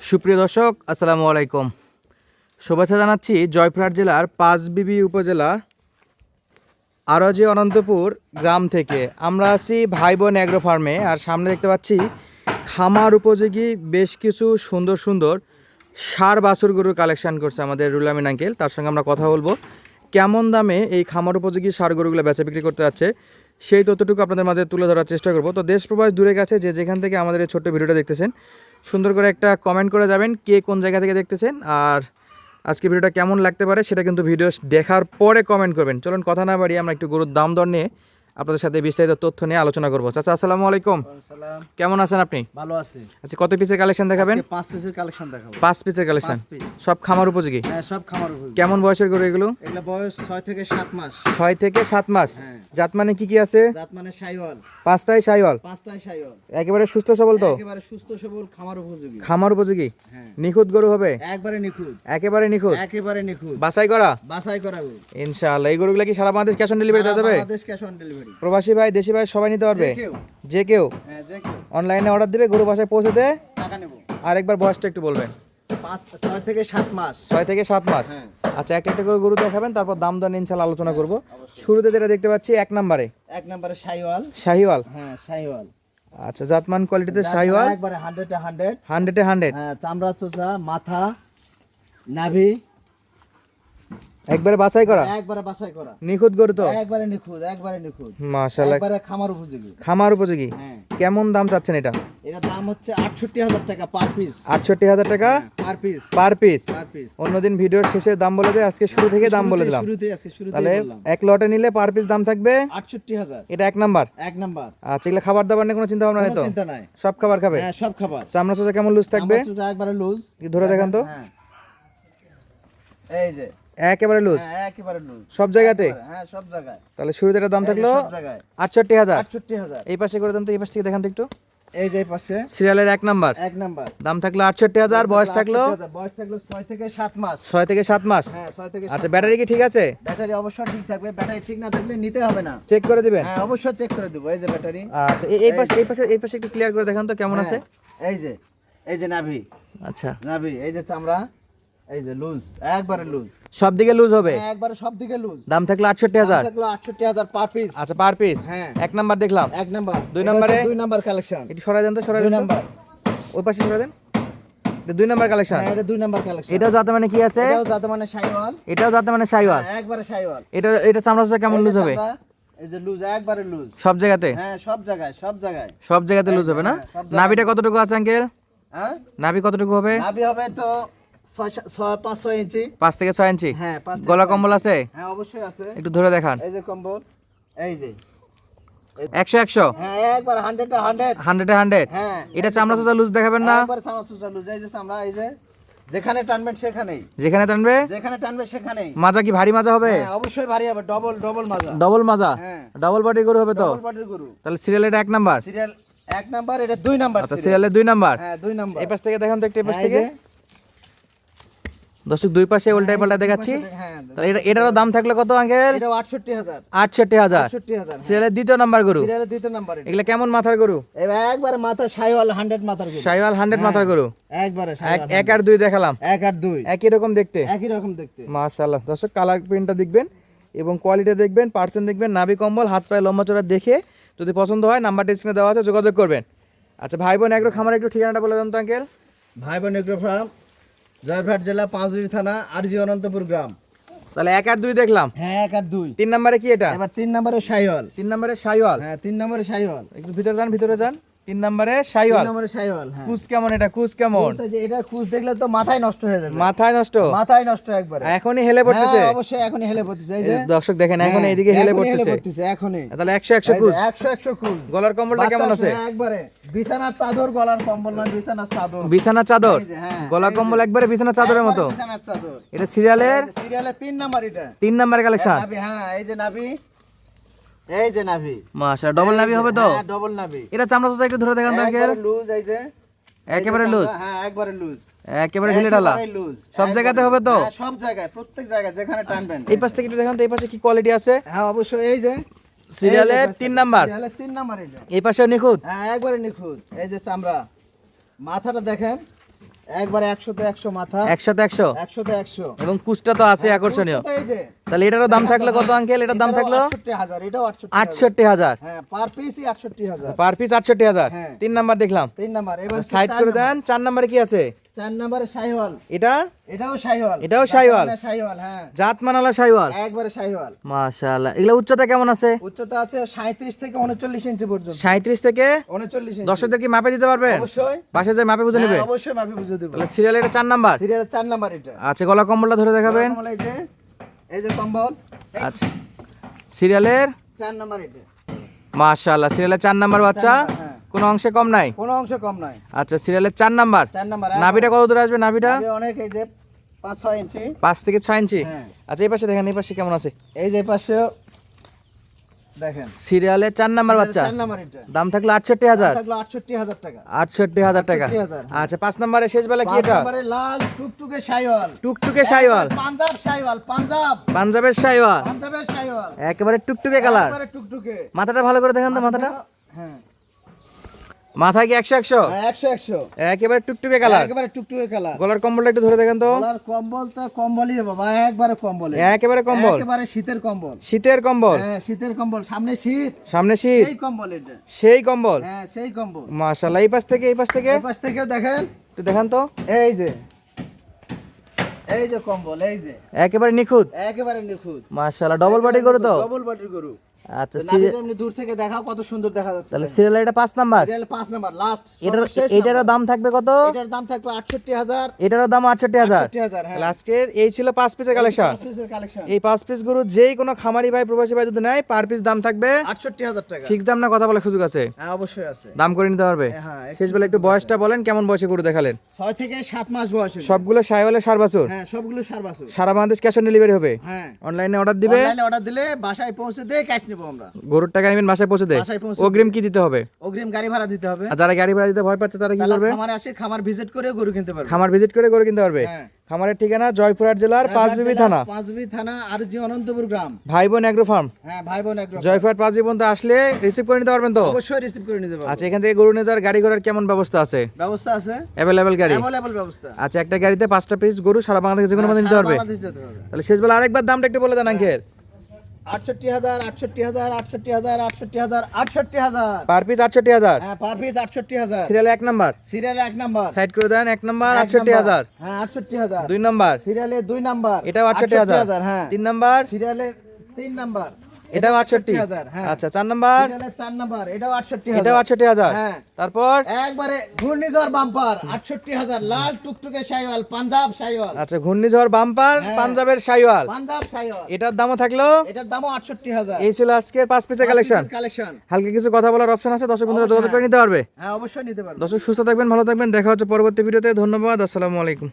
সুপ্রিয় দর্শক আসসালামু আলাইকুম। শুভেচ্ছা জানাচ্ছি জয়পুরহাট জেলার পাঁচবিবি উপজেলা আরজি অনন্তপুর গ্রাম থেকে। আমরা আছি ভাই বোন অ্যাগ্রো ফার্মে, আর সামনে দেখতে পাচ্ছি খামার উপযোগী বেশ কিছু সুন্দর সুন্দর ষাঁড় বাছুর গরুর কালেকশন করছে আমাদের রুহুল আমিন আঙ্কেল। তার সঙ্গে আমরা কথা বলবো কেমন দামে এই খামার উপযোগী ষাঁড় গরুগুলো বেচা বিক্রি করতে যাচ্ছে, সেই তথ্যটুকু আপনাদের মাঝে তুলে ধরার চেষ্টা করব। তো দেশ প্রবাস দূরে গেছে যে যেখান থেকে আমাদের এই ছোট্ট ভিডিওটা দেখতেছেন, সুন্দর করে একটা কমেন্ট করে যাবেন কে কোন জায়গা থেকে দেখতেছেন, আর আজকে ভিডিওটা কেমন লাগতে পারে সেটা কিন্তু ভিডিও দেখার পরে কমেন্ট করবেন। চলুন কথা না বাড়িয়ে আমরা একটু গরুর দাম দর নিয়ে আপনাদের সাথে বিস্তারিত তথ্য নিয়ে আলোচনা করবো। চাচা আসসালামু আলাইকুম, কেমন আছেন আপনি? ভালো আছে। আচ্ছা, কত পিসের কালেকশন দেখাবেন? 5 পিসের কালেকশন দেখাবো। 5 পিসের কালেকশন, সব খামার উপযোগী? হ্যাঁ, সব খামার উপযোগী। কেমন বয়সের গরু এগুলো? এগুলা বয়স 6 থেকে 7 মাস। 6 থেকে 7 মাস। হ্যাঁ। জাত মানে কি কি আছে? জাত মানে শাইওয়াল। 5টাই শাইওয়াল। 5টাই শাইওয়াল। একেবারে সুস্থ সবল তো? একেবারে সুস্থ সবল খামার উপযোগী। খামার উপযোগী। হ্যাঁ। নিখুঁত গরু হবে? একবারে নিখুঁত। একেবারে নিখুঁত। একেবারে নিখুঁত। বাছাই করা? বাছাই করা গরু। ইনশাআল্লাহ। এই গরুগুলো কি সারা বাংলাদেশ ক্যাশ অন ডেলিভারি দেওয়া যাবে? Bangladesh cash on delivery. প্রবাসী ভাই দেশি ভাই সবাই নিতে পারবে? যে কেউ। যে কেউ হ্যাঁ, যে কেউ। অনলাইনে অর্ডার দিবে, গরু বাসায় পৌঁছে দেয়। টাকা নেব। আর একবার বয়সটা একটু বলবেন। 6 থেকে 7 মাস। 6 থেকে 7 মাস। হ্যাঁ। আচ্ছা, একটা একটা করে গরু দেখাবেন, তারপর দাম দর নিয়ে ইনশাআল্লাহ আলোচনা করব। শুরুতে যেটা দেখতে পাচ্ছি 1 নম্বরে 1 নম্বরে শাইওয়াল। শাহিওয়াল। হ্যাঁ, শাইওয়াল। আচ্ছা, জাতমান কোয়ালিটিতে শাহিওয়াল। একবারে 100 এ 100। 100 এ 100। হ্যাঁ, চামড়া চোচা, মাথা, নাভি একবারে বাছাই করা, একবারে বাছাই করা। নিখুঁত গরু তো? একবারে নিখুঁত, একবারে নিখুঁত। মাশাআল্লাহ। একবারে খামার উপযোগী। খামার উপযোগী। হ্যাঁ। কেমন দাম চাচ্ছেন এটা? এর দাম হচ্ছে 68,000 টাকা পার পিস। 68,000 টাকা per piece. Per piece. Per piece. অন্যদিন ভিডিওর শেষের দাম বলে দেয়, আজকে শুরু থেকে দাম বলে দিলাম। শুরুতেই তাহলে বললাম। এক লটে নিলে পার পিস দাম থাকবে 68,000। এটা 1 নাম্বার। 1 নাম্বার। আচ্ছা, এগুলো খাবার দাবার নিয়ে কোনো চিন্তা ভাবনা নেই তো? কোনো চিন্তা নাই। সব খাবার খাবে? হ্যাঁ, সব খাবার। চামড়া চোচা কেমন লুজ থাকবে? চামড়া চোচা একবারে লুজ। কি ধরে দেখান তো? হ্যাঁ। এই যে একেবারে লুজ হ্যাঁ, একেবারে লুজ। সব জায়গাতে? হ্যাঁ, সব জায়গায়। তাহলে শুরুতে এটার দাম এই যে থাকলো সব জায়গায়। 68,000। 68,000। এই পাশে করে দেন তো, এই পাশ থেকে দেখান তো একটু। এই যে এই পাশে সিরিয়ালের 1 নাম্বার 1 নাম্বার। দাম থাকলো 68,000, বয়স থাকলো 6 থেকে 7 মাস। 6 থেকে 7 মাস। হ্যাঁ, 6 থেকে 7 আচ্ছা, ব্যাটারি কি ঠিক আছে? ব্যাটারি অবশ্যই ঠিক থাকবে। ব্যাটারি ঠিক না থাকলে নিতে হবে না। চেক করে দিবেন? হ্যাঁ, অবশ্যই চেক করে দেব। এই যে ব্যাটারি। আচ্ছা, এই পাশে একটু ক্লিয়ার করে দেখান তো কেমন আছে। এই যে এই যে নাভি, আচ্ছা, নাভি, এই যে চামড়া, এই যে লুজ, একবারে লুজ। সব দিকে লুজ হবে। একবারে সব দিকে লুজ। দাম থাকলো 68,000। থাকলো 68,000 পার পিস। আচ্ছা, পার পিস। হ্যাঁ। 1 নাম্বার দেখলাম। 1 নাম্বার। 2 নম্বরে? 2 নাম্বার কালেকশন। একটু সরাই দেন তো, সরাই 2 দেন তো। নাম্বার। ওই পাশে সরাই দেন। 2 নাম্বার কালেকশন। হ্যাঁ, এটা 2 নাম্বার কালেকশন। এটাও যাতে মানে কি আছে? এটাও জাত মানে শাইওয়াল। এটাও যাতে মানে শাইওয়াল। হ্যাঁ, একবারে শাইওয়াল। এটা চামড়া চোচা কেমন এই যে লুজ হবে? চামড়া, এই যে লুজ, একবারে লুজ। সব জায়গাতে? হ্যাঁ, সব জায়গায়, সব জায়গায়। সব জায়গাতে লুজ হবে না? হ্যাঁ, সব জায়গায়। নাভিটা কতটুকু আছে আঙ্কেল? হ্যাঁ, নাভি কতটুকু হবে? নাভি হবে তো 5-6 ইঞ্চি। 5 থেকে 6 ইঞ্চি। হ্যাঁ, 5 থেকে গলা 6 কম্বল আছে? হ্যাঁ, অবশ্যই আছে। একটু ধরে দেখান। এই যে কম্বল, এই যে 100 হ্যাঁ, একবার 100 এ 100। 100 এ 100। হ্যাঁ, এটা চামড়া চোচা লুজ দেখাবেন না? একবার চামড়া চুচা লুজ। এই যে চামড়া, এই যে যেখানে টানবেন সেখানেই, যেখানে টানবে যেখানে টানবে সেখানেই। মাজা কি ভারী মাজা হবে? হ্যাঁ, অবশ্যই ভারী হবে। ডবল ডবল মাজা। ডবল মাজা? হ্যাঁ। ডবল বডি গরু হবে তো? ডবল বডির গরু। তাহলে সিরিয়াল এটা 1 নাম্বার। সিরিয়াল 1 নাম্বার, এটা 2 নাম্বার। আচ্ছা, সিরিয়ালের 2 নাম্বার। হ্যাঁ, 2 নাম্বার। এই পাশ থেকে দেখান তো একটু, এই পাশ হ্যাঁ, এই থেকে। যে। দর্শক, দুই পাশে উল্টাই পাল্টা দেখাচ্ছি। হ্যাঁ, তাহলে এটারও দাম থাকলো কত আঙ্কেল? এটাও 68,000। 68,000। 68,000। সিরিয়ালের 2য় নাম্বার গরু। সিরিয়ালের 2 নাম্বার এটা। এগুলা কেমন মাথার গরু? এবার একবারে মাথা শাইওয়াল 100 মাথার গরু। শাইওয়াল 100 মাথার গরু। একবারে 1 আর 2 দেখালাম, 1 আর 2 একই রকম দেখতে। একই রকম দেখতে। মাশাআল্লাহ। দর্শক, কালার প্রিন্টটা দেখবেন এবং কোয়ালিটি দেখবেন, পার্সেন্ট দেখবেন, নাভি কম্বল, হাত পায়ে লম্বা চড়া দেখে যদি পছন্দ হয় নাম্বারটা স্ক্রিনে দেওয়া আছে, যোগাযোগ করবেন। আচ্ছা, ভাই বোন এগ্রো খামার একটু ঠিকানাটা বলে দেন তো আঙ্কেল। ভাই বোন এগ্রো ফার্ম, জয়পুরহাট জেলা, পাঁচবিবি থানা, আরজি অনন্তপুর গ্রাম। তাহলে 1 আর 2 দেখলাম। হ্যাঁ, 1 আর 2। 3 নম্বরে কি এটা? এবার 3 নম্বরে শাইওয়াল। 3 নম্বরে শাইওয়াল। হ্যাঁ, 3 নম্বরে শাইওয়াল। একটু ভিতরে যান, ভিতরে যান। 3 নম্বরে 3 শাইওয়াল। নম্বরে শাইওয়াল। হ্যাঁ, কুচ কেমন এটা? কুচ কেমন? কুচ এই যে এটা কুচ দেখলে তো মাথায় নষ্ট হয়ে যাবে। মাথায় নষ্ট? মাথায় নষ্ট একবারে। এখনই হেলে পড়তেছে। হ্যাঁ, অবশ্যই এখনই হেলে পড়তেছে। এই যে দর্শক দেখেন, এখন হ্যাঁ, এইদিকে হেলে এখনই পড়তেছে। এখনই। তাহলে 100 কুচ। 100 কুচ। গলার কম্বলটা কেমন আছে? বাচ্চা একবারে বিছানার চাদর, গলার কম্বল নয়, বিছানার চাদর। বিছানার চাদর? এই যে, হ্যাঁ, গলা এই যে। কম্বল একবারে বিছানার চাদরের মতো? একবারে বিছানার চাদর। এটা সিরিয়ালের সিরিয়ালের 3 নাম্বার এটা। 3 নম্বরের কালেকশন। নাভি, হ্যাঁ, এই যে নাভি, এই যে নাভি। মাশাআল্লাহ, ডবল নাভি হবে তো? হ্যাঁ, ডবল নাভি। এটা চামড়া চোচা একটু ধরে দেখান তো আঙ্কেল। একবারে লুজ, এই যে একেবারে লুজ? হ্যাঁ, একবারে লুজ। একেবারে ঢিলে ঢালা? একেবারে লুজ। সব জায়গাতে হবে তো? হ্যাঁ, সব জায়গায়, প্রত্যেক জায়গায় যেখানে টানবেন। এই পাশ থেকে একটু দেখান তো, এই পাশে কি কোয়ালিটি আছে? হ্যাঁ, অবশ্যই। এই যে সিরিয়ালের 3 নাম্বার। সিরিয়ালের 3 নাম্বার এটা। এই পাশেও নিখুঁত? হ্যাঁ, একবারে নিখুঁত। এই যে চামড়া, মাথাটা দেখেন, একবারে 100 তে 100 মাথা, 100 তে 100 100 তে 100। এবং কুচটা তো আছে আকর্ষণীয়। কুচটা এই যে, তাহলে এটারও দাম থাকলো কত আঙ্কেল? এটার দাম থাকলো 68000, এটাও 68000। 68000, হ্যাঁ, পার পিসই 68000। Per piece 68000। হ্যাঁ। 3 নাম্বার দেখলাম, 3 নাম্বার। এবার সাইড করে দেন। 4 নাম্বারে কি আছে? 4 নম্বরে শাহিওয়াল। এটা এটাও শাহিওয়াল। এটাও শাহিওয়াল। শাহিওয়াল, হ্যাঁ, জাত মানালা শাহিওয়াল, একবারে শাহিওয়াল। মাশাআল্লাহ। এগুলা উচ্চতা কেমন আছে? উচ্চতা আছে 37 থেকে 39 ইঞ্চি পর্যন্ত। 37 থেকে 39 ইঞ্চি। দর্শকদের কি মাপে দিতে পারবেন? অবশ্যই। বাসায় যায় মাপে বুঝে নেবে? হ্যাঁ, অবশ্যই মাপে বুঝে দেব। তাহলে সিরিয়াল এটা 4 নাম্বার। সিরিয়াল 4 নাম্বার এটা। আচ্ছা, গলা কম্বলটা ধরে দেখাবেন। কমলা এই যে কম্বল। আচ্ছা, সিরিয়ালের 4 নাম্বার এটা। মাশাআল্লাহ, সিরিয়ালের 4 নাম্বার বাচ্চা, হ্যাঁ। কোনো অংশে কম নাই। কোনো অংশ কম নাই। আচ্ছা, সিরিয়ালের 4 নাম্বার। 4 নাম্বার। নাভিটা কত দূরে আসবে? নাভিটা অনেক, এই যে 5-6 ইঞ্চি। 5 থেকে 6 ইঞ্চি। হ্যাঁ। আচ্ছা, এই পাশে দেখেন, এই পাশে কেমন আছে? এই যে পাশে দেখেন, সিরিয়ালের 4 নাম্বার বাচ্চা, 4 নাম্বার এটা। দাম থাকলো 68000। থাকলো 68000 টাকা। 68000 টাকা। 68000, হ্যাঁ। আচ্ছা, 5 নাম্বারে শেষ বেলা কি 5 এটা? নম্বরে লাল টুকটুকে শাহিওয়াল। টুকটুকে শাহিওয়াল, পাঞ্জাব শাহিওয়াল, পাঞ্জাব, পাঞ্জাবের শাহিওয়াল, পাঞ্জাবের শাহিওয়াল। একেবারে টুকটুকে কালার। একবারে টুকটুকে। মাথাটা ভালো করে দেখেন তো, মাথাটা। হ্যাঁ, মাথা কি 100 হ্যাঁ, 100 একেবারে টুকটুকে কালার। একেবারে টুকটুকে কালার। গলার কম্বলটা একটু ধরে দেখেন তো। গলার কম্বল তো কম্বলই রে বাবা, একবারে কম্বল। একেবারে কম্বল, একেবারে শীতের কম্বল। শীতের কম্বল। হ্যাঁ, শীতের কম্বল। সামনে শীত, সামনে শীত, এই কম্বল এটা। সেই কম্বল। হ্যাঁ, সেই কম্বল। মাশাআল্লাহ। এই পাশ থেকে, এই পাশ থেকে এই পাশ থেকেও দেখেন, একটু দেখান তো। এই যে কম্বল, এই যে একেবারে নিখুঁত, একেবারে নিখুঁত। মাশাআল্লাহ। ডবল বডি করে তো। ডবল বডির গরু। আচ্ছা, নাভিটা এমনি দূর থেকে দেখাও কত সুন্দর দেখা যাচ্ছে। তাহলে সিরিয়াল এটা 5 নাম্বার। Serial 5 number last. এটার দাম থাকবে কত? এটার দাম থাকবে 68000। এটারও দাম 68000। 68000, হ্যাঁ। লাস্টের এই ছিল 5 পিসের কালেকশন। 5 পিসের কালেকশন। এই 5 পিস গরু যেই কোনো খামারি ভাই, প্রবাসী ভাই যদি নেয়, পার পিস দাম থাকবে 68000 টাকা। ফিক্স দাম না, কথা বলার সুযোগ আছে? হ্যাঁ, অবশ্যই আছে। দাম করে নিতে পারবে। হ্যাঁ, শেষ বেলা একটু বয়সটা বলেন, কেমন বয়সে গরু দেখালেন? 6 থেকে 7 মাস বয়স হলো। সবগুলো শাহিওয়ালের 4 বছর। হ্যাঁ, সবগুলো সার বাছুর। সারা বাংলাদেশ ক্যাশ অন ডেলিভারি হবে। হ্যাঁ, অনলাইনে অর্ডার দিবে, অনলাইনে অর্ডার দিলে বাসায় পৌঁছে দিয়ে ক্যাশ নেব আমরা। গরুর টাকা নেবেন, বাসায় পৌঁছে দেয়। বাসায় পৌঁছে অগ্রিম কি দিতে হবে? অগ্রিম গাড়ি ভাড়া দিতে হবে। আর যারা গাড়ি ভাড়া দিতে ভয় পাচ্ছে তারা কি তাহলে করবে? খামারে আসে, খামার ভিজিট করে গরু কিনতে পারবে। খামার ভিজিট করে গরু কিনতে পারবে। হ্যাঁ। খামারের ঠিকানা জয়পুরহাট জেলার পাঁচবিবি থানা, পাঁচবিবি থানা, আরজি অনন্তপুর গ্রাম। ভাই বোন এগ্রো ফার্ম। হ্যাঁ, ভাই বোন একদম। জয়পুরহাট পাঁচবিবি পর্যন্ত আসলে রিসিভ করে নিতে পারবেন তো? অবশ্যই রিসিভ করে নিতে পারবে। আচ্ছা, এখান থেকে গরু নিয়ে যাওয়ার গাড়ি ঘোড়ার কেমন ব্যবস্থা আছে? ব্যবস্থা আছে, অ্যাভেলেবেল গাড়ি। অ্যাভেলেবল ব্যবস্থা। আচ্ছা, একটা গাড়িতে 5টা পিস গরু সারা বাংলাদেশে যে কোনো মধ্যে নিতে পারবে। বাংলাদেশ যেতে হবে। তাহলে শেষ বেলা আরেকবার দামটা একটু বলে দেন আঙ্কেল। 68000, 68000, 68000, 68000, 68000। Per piece 68000। হ্যাঁ, পার পিস 68000। Serial 1 number. সিরিয়ালে 1 নাম্বার। সাইড করে দেন। 1 নাম্বার এক 68000। হ্যাঁ, 68000। 2 নাম্বার। সিরিয়ালে 2 নাম্বার। এটাও 68000। হ্যাঁ। 3 নাম্বার। সিরিয়ালে 3 নাম্বার। এটাও 68। হ্যাঁ। আচ্ছা, 4 নাম্বার। সিরিয়ালে 4 নাম্বার। এটাও 68000। এটাও 68000। হ্যাঁ। তারপর একবারে ঘূর্ণিঝড় বাম্পার 68000, লাল টুকটুকে শাহিওয়াল, পাঞ্জাব শাহিওয়াল। আচ্ছা, ঘূর্ণিঝড় বাম্পার, হ্যাঁ। পাঞ্জাবের শাহিওয়াল, পাঞ্জাব শাহিওয়াল। এটার দামও থাকলো। এটার দামও 68000। এই ছিল আজকের 5 পিসের কালেকশন। কালেকশন। হালকা কিছু কথা বলার অপশন আছে, দর্শক বন্ধুরা যোগাযোগ করে নিতে পারবে। হ্যাঁ, অবশ্যই নিতে পারবে। দর্শক সুস্থ থাকবেন, ভালো থাকবেন, দেখা হচ্ছে পরবর্তী ভিডিওতে। ধন্যবাদ, আসসালামু আলাইকুম।